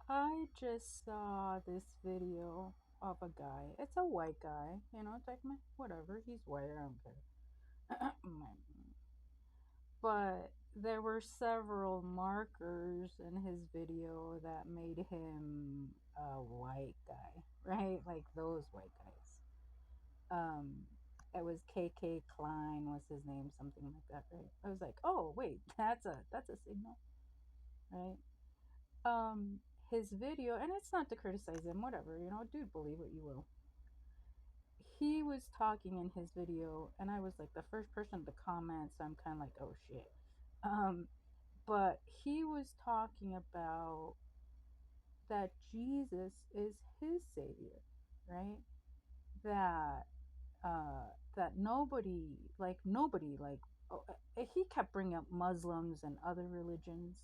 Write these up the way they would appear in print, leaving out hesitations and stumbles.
I just saw this video of a guy. It's a white guy, it's like, meh, whatever, he's white, I don't care. But there were several markers in his video that made him a white guy, right? Like those white guys. Um, it was KK Klein was his name, something like that, right? I was like, oh wait, that's a signal, right? um his video, and it's not to criticize him, whatever, dude, believe what you will. He was talking in his video and I was like the first person to comment, so I'm kind of like, oh shit. Um but he was talking about that Jesus is his savior, right? that that nobody like, oh, he kept bringing up Muslims and other religions.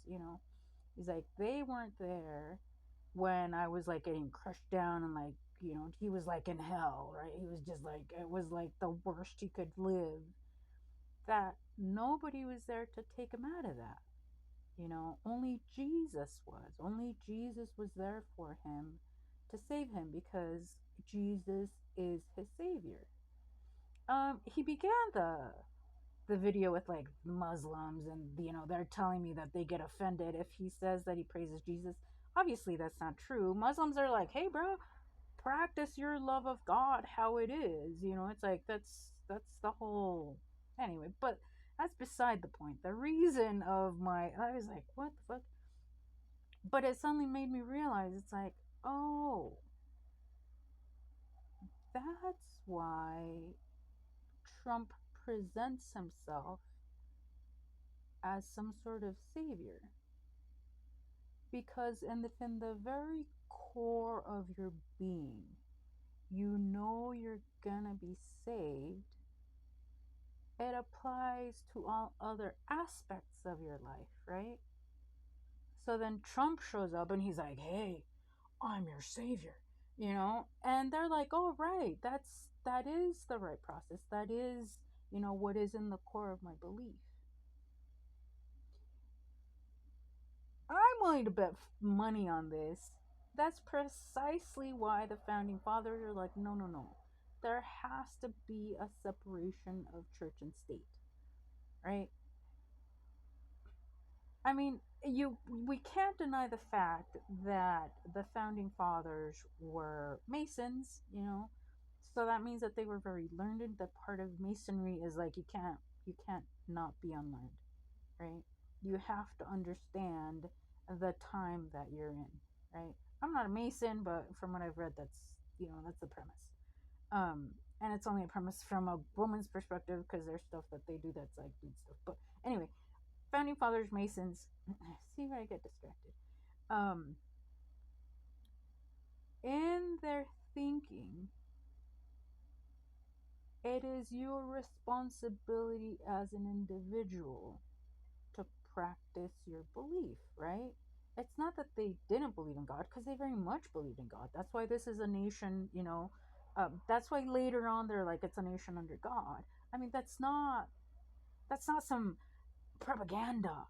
He's like, they weren't there when I was like getting crushed down, and like, he was like in hell, right? He was just like, it was like the worst he could live. That nobody was there to take him out of that. Only Jesus was there for him to save him, because Jesus is his savior. He began the video with like Muslims, and they're telling me that they get offended if he says that he praises Jesus. Obviously that's not true. Muslims are like, hey bro, practice your love of God how it is. It's like, that's the whole, anyway. But that's beside the point. The reason of my, I was like, what the fuck? But it suddenly made me realize, it's like, oh, that's why Trump presents himself as some sort of savior, because in the very core of your being, you're gonna be saved. It applies to all other aspects of your life, right? So then Trump shows up and he's like, hey, I'm your savior, and they're like, oh right, that is the right process, that is, what is in the core of my belief. I'm willing to bet money on this. That's precisely why the founding fathers are like, no, no, no. There has to be a separation of church and state, right? I mean, we can't deny the fact that the founding fathers were Masons, So that means that they were very learned. That part of Masonry is like, you can't not be unlearned, right? You have to understand the time that you're in, right? I'm not a Mason, but from what I've read, that's the premise. And it's only a premise from a woman's perspective, because there's stuff that they do that's like dude stuff. But anyway, founding fathers, Masons. See where I get distracted. Um, in their thinking, it is your responsibility as an individual to practice your belief, right? It's not that they didn't believe in God, because they very much believed in God. That's why this is a nation, that's why later on they're like, it's a nation under God. I mean, that's not some propaganda,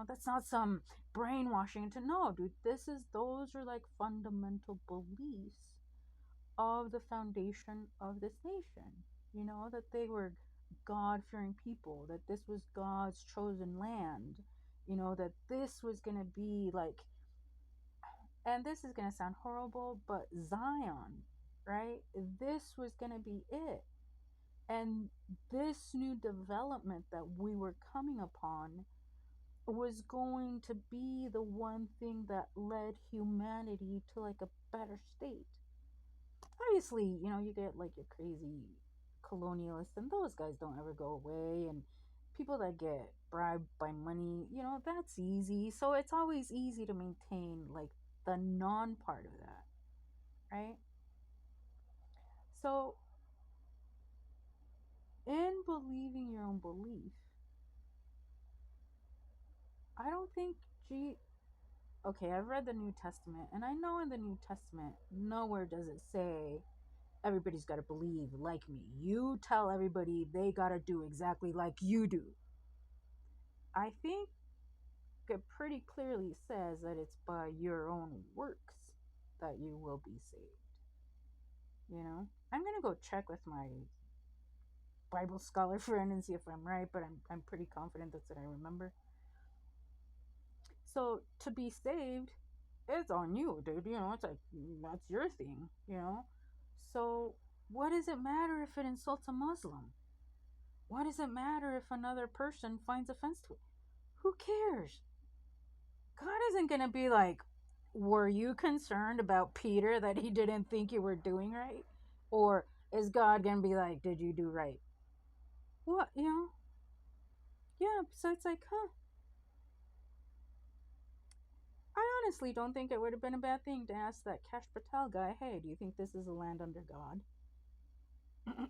that's not some brainwashing. To know, dude, those are like fundamental beliefs of the foundation of this nation. That they were God-fearing people, that this was God's chosen land, that this was going to be like, and this is going to sound horrible, but Zion, right? This was going to be it. And this new development that we were coming upon was going to be the one thing that led humanity to like a better state. Obviously, you get like your crazy colonialists, and those guys don't ever go away, and people that get bribed by money, that's easy. So it's always easy to maintain like the non part of that, right? So in believing your own belief, I don't think okay, I've read the New Testament, and I know in the New Testament nowhere does it say everybody's got to believe like me. You tell everybody they got to do exactly like you do. I think it pretty clearly says that it's by your own works that you will be saved. You know, I'm gonna go check with my Bible scholar friend and see if I'm right, but I'm pretty confident that's what I remember. So to be saved, it's on you, dude. You know, it's like that's your thing. You know, so what does it matter if it insults a Muslim? What does it matter if another person finds offense to it? Who cares? God isn't gonna be like, were you concerned about Peter that he didn't think you were doing right? Or is God gonna be like, did you do right? What, you know? Yeah, so it's like, huh. I honestly don't think it would have been a bad thing to ask that Kash Patel guy, hey, do you think this is a land under God?